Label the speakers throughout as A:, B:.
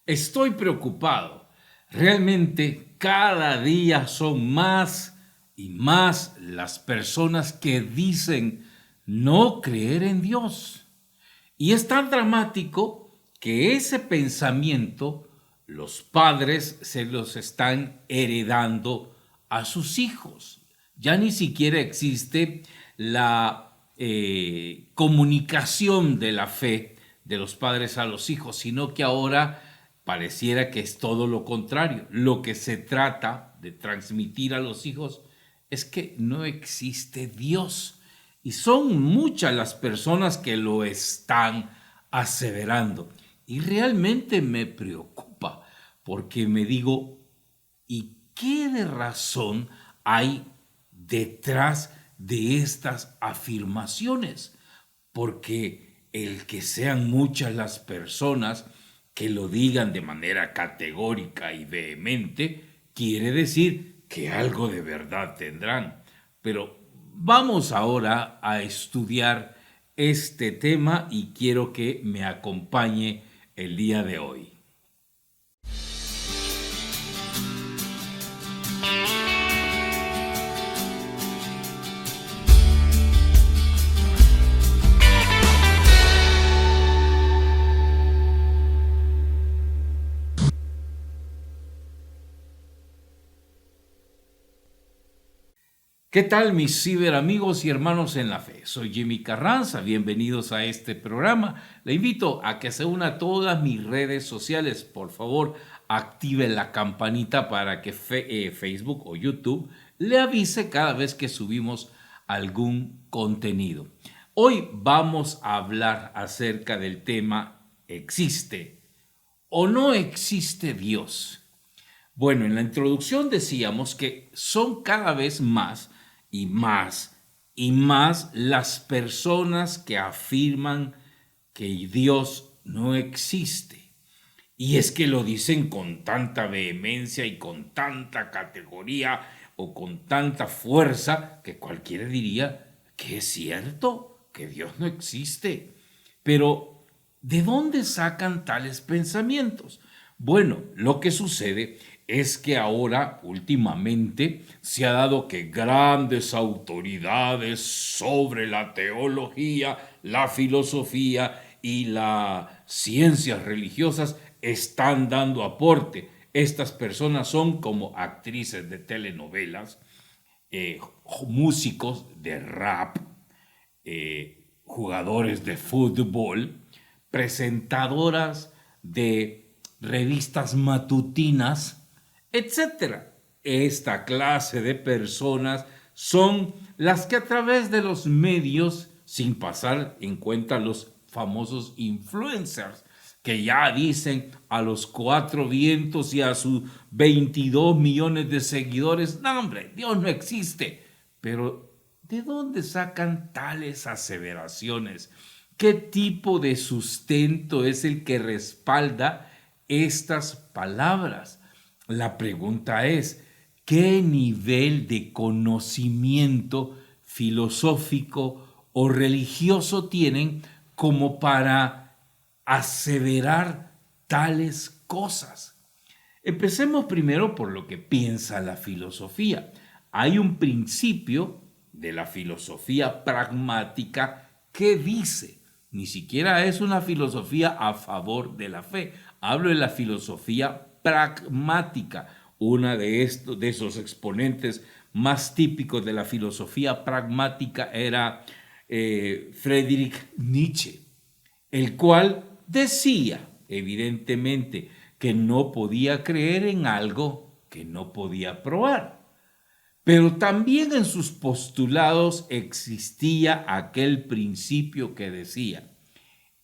A: Estoy preocupado. Realmente cada día son más y más las personas que dicen no creer en Dios. Y es tan dramático que ese pensamiento los padres se los están heredando a sus hijos. Ya ni siquiera existe la comunicación de la fe de los padres a los hijos, sino que ahora pareciera que es todo lo contrario. Lo que se trata de transmitir a los hijos es que no existe Dios. Y son muchas las personas que lo están aseverando. Y realmente me preocupa porque me digo, ¿y qué de razón hay detrás de estas afirmaciones? Porque el que sean muchas las personas que lo digan de manera categórica y vehemente, quiere decir que algo de verdad tendrán. Pero vamos ahora a estudiar este tema y quiero que me acompañe el día de hoy. ¿Qué tal mis ciberamigos y hermanos en la fe? Soy Jimmy Carranza, bienvenidos a este programa. Le invito a que se una a todas mis redes sociales. Por favor, active la campanita para que Facebook o YouTube le avise cada vez que subimos algún contenido. Hoy vamos a hablar acerca del tema ¿existe o no existe Dios? Bueno, en la introducción decíamos que son cada vez más y más y más las personas que afirman que Dios no existe. Y es que lo dicen con tanta vehemencia y con tanta categoría o con tanta fuerza que cualquiera diría que es cierto, que Dios no existe. Pero, ¿de dónde sacan tales pensamientos? Bueno, lo que sucede es que ahora, últimamente, se ha dado que grandes autoridades sobre la teología, la filosofía y las ciencias religiosas están dando aporte. Estas personas son como actrices de telenovelas, eh, músicos de rap, jugadores de fútbol, presentadoras de revistas matutinas, etcétera. Esta clase de personas son las que a través de los medios, sin pasar en cuenta los famosos influencers, que ya dicen a los cuatro vientos y a sus 22 millones de seguidores, no hombre, Dios no existe. Pero ¿de dónde sacan tales aseveraciones? ¿Qué tipo de sustento es el que respalda estas palabras? La pregunta es, ¿qué nivel de conocimiento filosófico o religioso tienen como para aseverar tales cosas? Empecemos primero por lo que piensa la filosofía. Hay un principio de la filosofía pragmática que dice, ni siquiera es una filosofía a favor de la fe, hablo de la filosofía pragmática, una de esos exponentes más típicos de la filosofía pragmática era Friedrich Nietzsche, el cual decía, evidentemente, que no podía creer en algo que no podía probar. Pero también en sus postulados existía aquel principio que decía,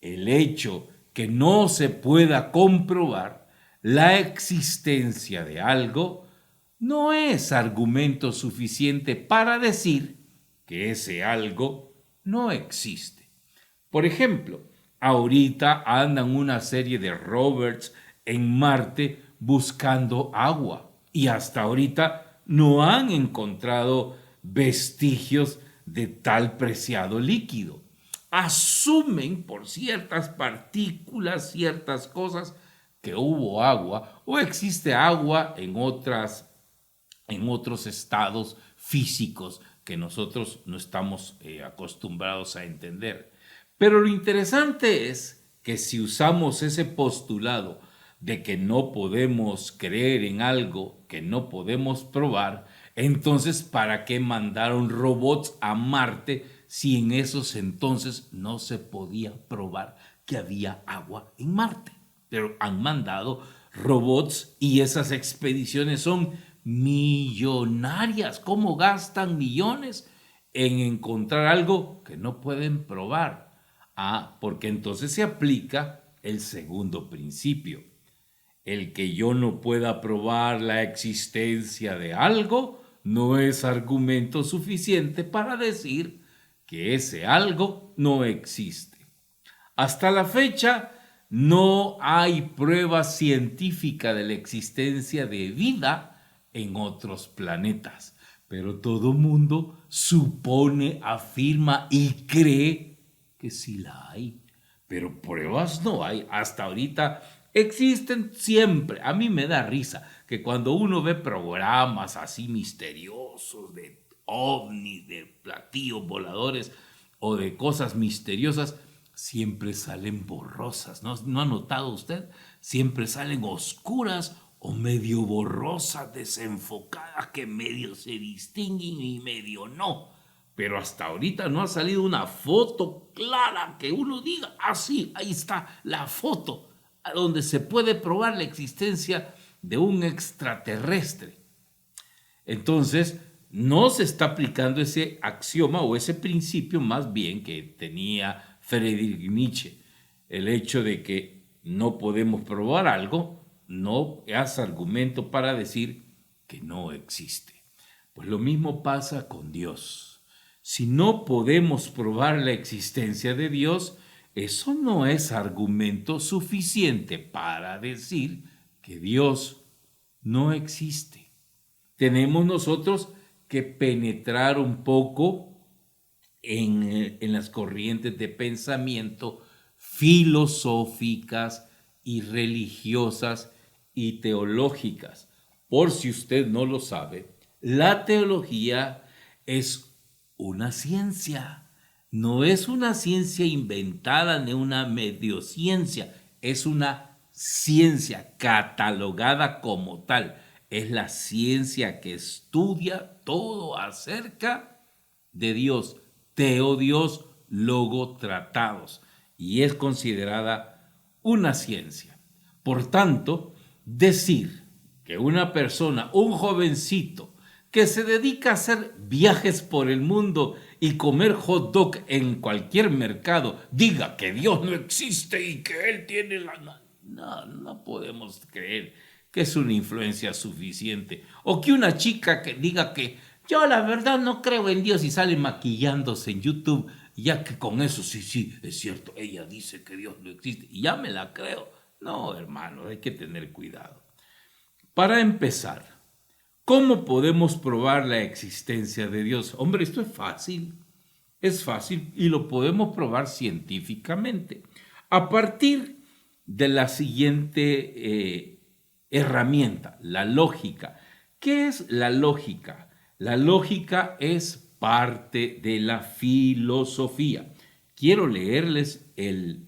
A: el hecho que no se pueda comprobar la existencia de algo no es argumento suficiente para decir que ese algo no existe. Por ejemplo, ahorita andan una serie de rovers en Marte buscando agua y hasta ahorita no han encontrado vestigios de tal preciado líquido. Asumen por ciertas partículas, ciertas cosas, que hubo agua o existe agua en otros estados físicos que nosotros no estamos acostumbrados a entender. Pero lo interesante es que si usamos ese postulado de que no podemos creer en algo que no podemos probar, entonces ¿para qué mandaron robots a Marte si en esos entonces no se podía probar que había agua en Marte? Pero han mandado robots y esas expediciones son millonarias. ¿Cómo gastan millones en encontrar algo que no pueden probar? Porque entonces se aplica el segundo principio. El que yo no pueda probar la existencia de algo no es argumento suficiente para decir que ese algo no existe. Hasta la fecha no hay prueba científica de la existencia de vida en otros planetas, pero todo mundo supone, afirma y cree que sí la hay, pero pruebas no hay. Hasta ahorita existen siempre. A mí me da risa que cuando uno ve programas así misteriosos de ovnis, de platillos voladores o de cosas misteriosas, siempre salen borrosas. ¿No ha notado usted? Siempre salen oscuras o medio borrosas, desenfocadas, que medio se distinguen y medio no. Pero hasta ahorita no ha salido una foto clara que uno diga, sí, ahí está la foto, a donde se puede probar la existencia de un extraterrestre. Entonces, no se está aplicando ese axioma o ese principio más bien que tenía Friedrich Nietzsche. El hecho de que no podemos probar algo no es argumento para decir que no existe. Pues lo mismo pasa con Dios. Si no podemos probar la existencia de Dios, eso no es argumento suficiente para decir que Dios no existe. Tenemos nosotros que penetrar un poco en las corrientes de pensamiento filosóficas y religiosas y teológicas. Por si usted no lo sabe, la teología es una ciencia. No es una ciencia inventada ni una mediociencia, es una ciencia catalogada como tal. Es la ciencia que estudia todo acerca de Dios, teodios, logotratados, y es considerada una ciencia. Por tanto, decir que una persona, un jovencito, que se dedica a hacer viajes por el mundo y comer hot dog en cualquier mercado, diga que Dios no existe y que Él tiene la... No podemos creer que es una influencia suficiente. O que una chica que diga que yo la verdad no creo en Dios y sale maquillándose en YouTube, ya que con eso sí, es cierto, ella dice que Dios no existe y ya me la creo. No, hermano, hay que tener cuidado. Para empezar, ¿cómo podemos probar la existencia de Dios? Hombre, esto es fácil y lo podemos probar científicamente. A partir de la siguiente herramienta, la lógica. ¿Qué es la lógica? La lógica es parte de la filosofía. Quiero leerles el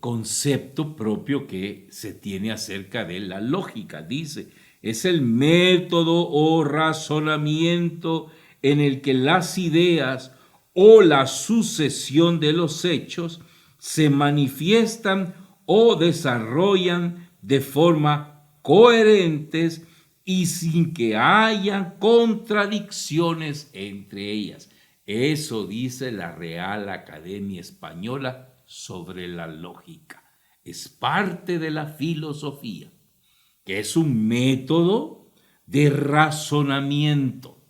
A: concepto propio que se tiene acerca de la lógica. Dice, es el método o razonamiento en el que las ideas o la sucesión de los hechos se manifiestan o desarrollan de forma coherentes y sin que haya contradicciones entre ellas. Eso dice la Real Academia Española sobre la lógica. Es parte de la filosofía, que es un método de razonamiento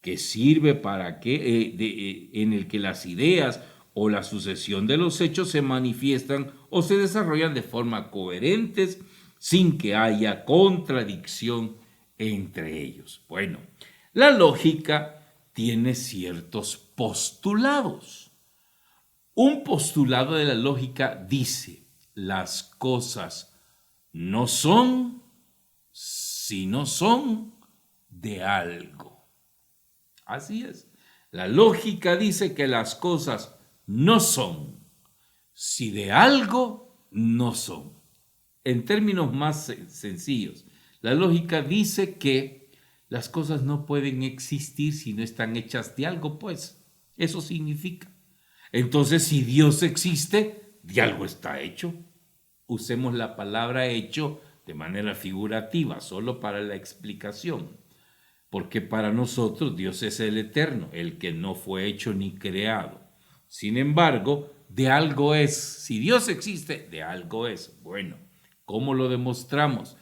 A: que sirve para en el que las ideas o la sucesión de los hechos se manifiestan o se desarrollan de forma coherentes sin que haya contradicción entre ellos. Bueno, la lógica tiene ciertos postulados. Un postulado de la lógica dice: las cosas no son si no son de algo. Así es. La lógica dice que las cosas no son si de algo no son. En términos más sencillos, la lógica dice que las cosas no pueden existir si no están hechas de algo, pues. Eso significa. Entonces, si Dios existe, de algo está hecho. Usemos la palabra hecho de manera figurativa, solo para la explicación. Porque para nosotros Dios es el eterno, el que no fue hecho ni creado. Sin embargo, de algo es. Si Dios existe, de algo es. Bueno, ¿cómo lo demostramos?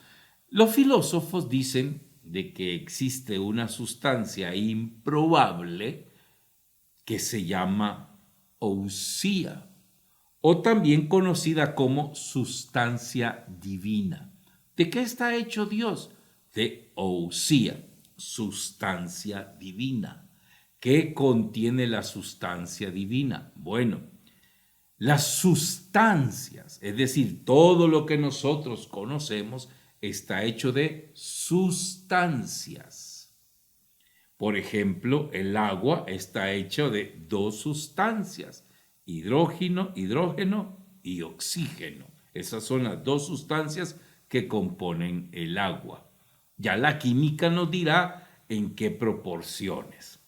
A: Los filósofos dicen de que existe una sustancia improbable que se llama ousia, o también conocida como sustancia divina. ¿De qué está hecho Dios? De ousia, sustancia divina. ¿Qué contiene la sustancia divina? Bueno, las sustancias, es decir, todo lo que nosotros conocemos, está hecho de sustancias. Por ejemplo, el agua está hecho de dos sustancias, hidrógeno y oxígeno. Esas son las dos sustancias que componen el agua. Ya la química nos dirá en qué proporciones.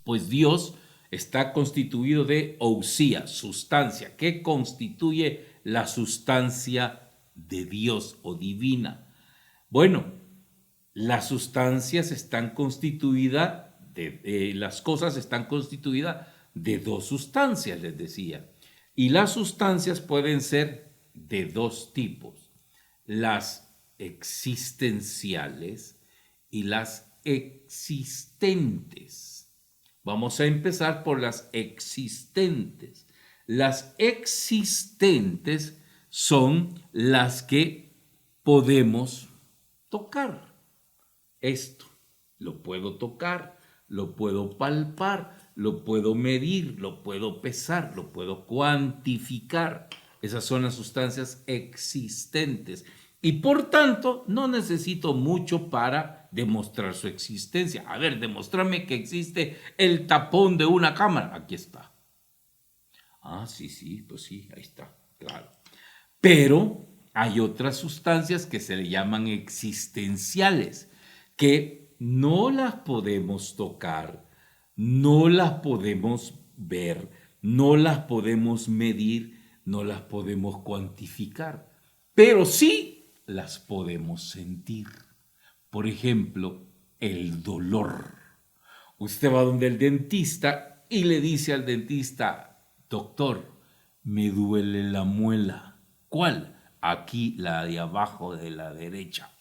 A: Pues Dios está constituido de ousia, sustancia. ¿Qué constituye la sustancia de Dios o divina? Bueno, las sustancias están constituidas las cosas están constituidas de dos sustancias, les decía. Y las sustancias pueden ser de dos tipos: las existenciales y las existentes. Vamos a empezar por las existentes. Las existentes son las que podemos tocar. Esto lo puedo tocar, lo puedo palpar, lo puedo medir, lo puedo pesar, lo puedo cuantificar. Esas son las sustancias existentes. Y por tanto, no necesito mucho para demostrar su existencia. A ver, demostrame que existe el tapón de una cámara. Aquí está. Ah, sí, pues sí, ahí está, claro. Pero hay otras sustancias que se le llaman existenciales, que no las podemos tocar, no las podemos ver, no las podemos medir, no las podemos cuantificar, pero sí las podemos sentir. Por ejemplo, el dolor. Usted va donde el dentista y le dice al dentista: doctor, me duele la muela. ¿Cuál? Aquí, la de abajo de la derecha.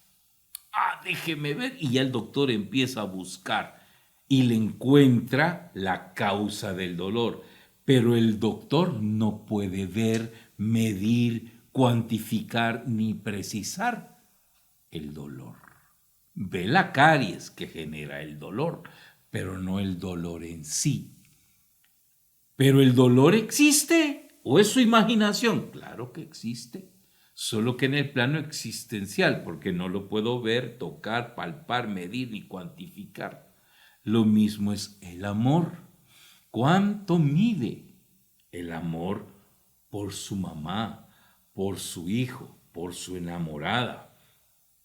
A: Ah, déjeme ver. Y ya el doctor empieza a buscar y le encuentra la causa del dolor. Pero el doctor no puede ver, medir, cuantificar ni precisar el dolor. Ve la caries que genera el dolor, pero no el dolor en sí. ¿Pero el dolor existe o es su imaginación? Claro que existe. Solo que en el plano existencial, porque no lo puedo ver, tocar, palpar, medir ni cuantificar. Lo mismo es el amor. ¿Cuánto mide el amor por su mamá, por su hijo, por su enamorada?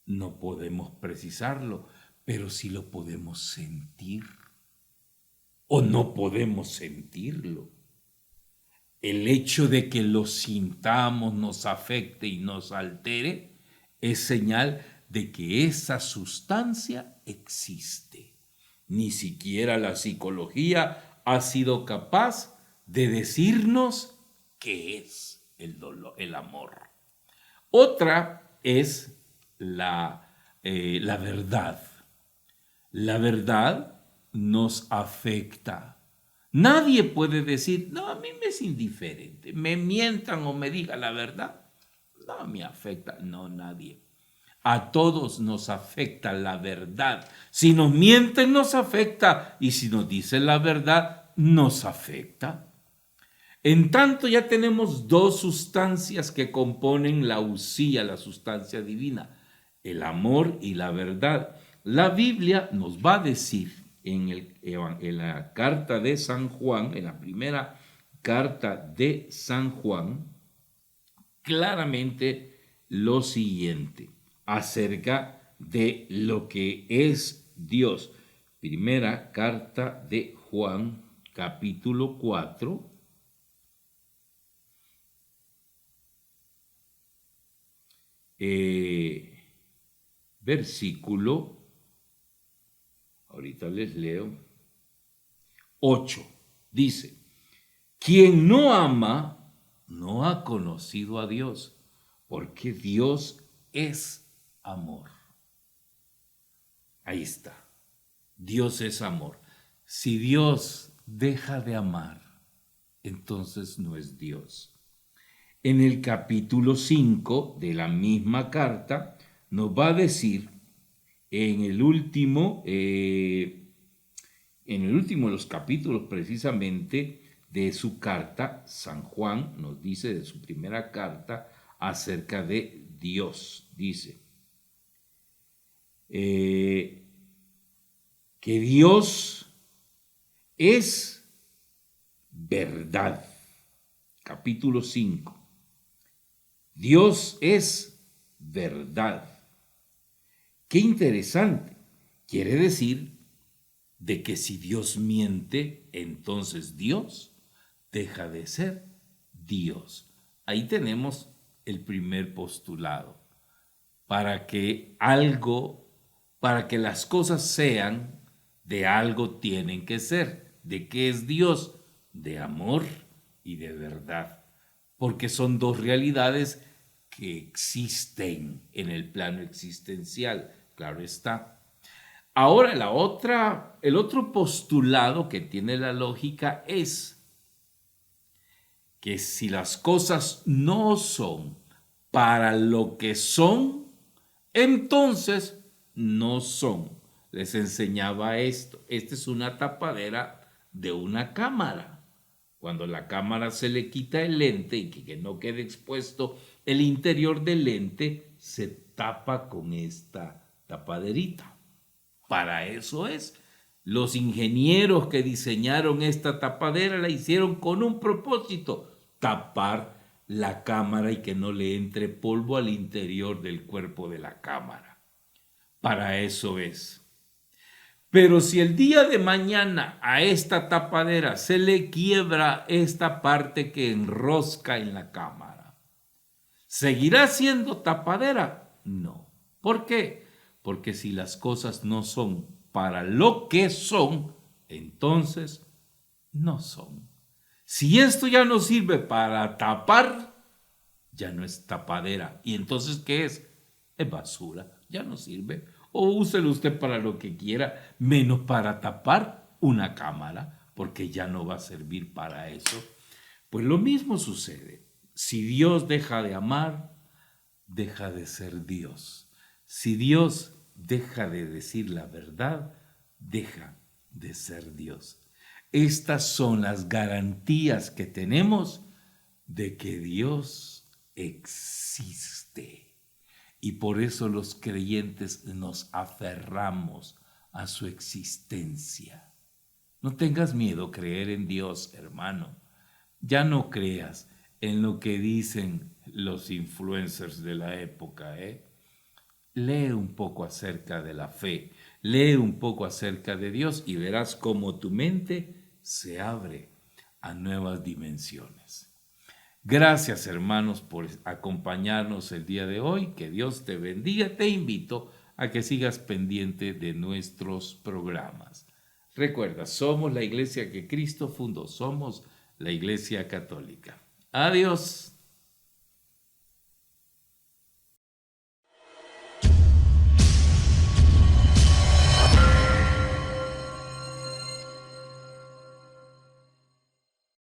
A: No podemos precisarlo, pero sí lo podemos sentir. ¿O no podemos sentirlo? El hecho de que lo sintamos, nos afecte y nos altere es señal de que esa sustancia existe. Ni siquiera la psicología ha sido capaz de decirnos qué es el dolor, el amor. Otra es la verdad. La verdad nos afecta. Nadie puede decir: no, a mí me es indiferente, me mientan o me digan la verdad, no me afecta. No, nadie. A todos nos afecta la verdad. Si nos mienten, nos afecta, y si nos dicen la verdad, nos afecta. En tanto, ya tenemos dos sustancias que componen la usía, la sustancia divina, el amor y la verdad. La Biblia nos va a decir en la carta de San Juan, en la primera carta de San Juan, claramente lo siguiente acerca de lo que es Dios. Primera carta de Juan, capítulo 4. Versículo, ahorita les leo, 8. Dice, quien no ama no ha conocido a Dios, porque Dios es amor. Ahí está. Dios es amor. Si Dios deja de amar, entonces no es Dios. En el capítulo 5 de la misma carta nos va a decir en el último de los capítulos precisamente de su carta, San Juan nos dice de su primera carta acerca de Dios. Dice que Dios es verdad. Capítulo 5. Dios es verdad. Qué interesante. Quiere decir de que si Dios miente, entonces Dios deja de ser Dios. Ahí tenemos el primer postulado. Para que las cosas sean, de algo tienen que ser. ¿De qué es Dios? De amor y de verdad. Porque son dos realidades que existen en el plano existencial. Claro está. Ahora el otro postulado que tiene la lógica es que si las cosas no son para lo que son, entonces no son. Les enseñaba esto. Esta es una tapadera de una cámara. Cuando la cámara se le quita el lente y que no quede expuesto el interior del lente, se tapa con esta tapaderita. Para eso es. Los ingenieros que diseñaron esta tapadera la hicieron con un propósito: tapar la cámara y que no le entre polvo al interior del cuerpo de la cámara. Para eso es. Pero si el día de mañana a esta tapadera se le quiebra esta parte que enrosca en la cámara, ¿seguirá siendo tapadera? No. ¿Por qué? Porque si las cosas no son para lo que son, entonces no son. Si esto ya no sirve para tapar, ya no es tapadera. ¿Y entonces qué es? Es basura, ya no sirve. O úselo usted para lo que quiera, menos para tapar una cámara, porque ya no va a servir para eso. Pues lo mismo sucede. Si Dios deja de amar, deja de ser Dios. Si Dios deja de decir la verdad, deja de ser Dios. Estas son las garantías que tenemos de que Dios existe. Y por eso los creyentes nos aferramos a su existencia. No tengas miedo creer en Dios, hermano. Ya no creas en lo que dicen los influencers de la época, Lee un poco acerca de la fe, lee un poco acerca de Dios y verás cómo tu mente se abre a nuevas dimensiones. Gracias, hermanos, por acompañarnos el día de hoy. Que Dios te bendiga. Te invito a que sigas pendiente de nuestros programas. Recuerda, somos la iglesia que Cristo fundó. Somos la Iglesia Católica. Adiós.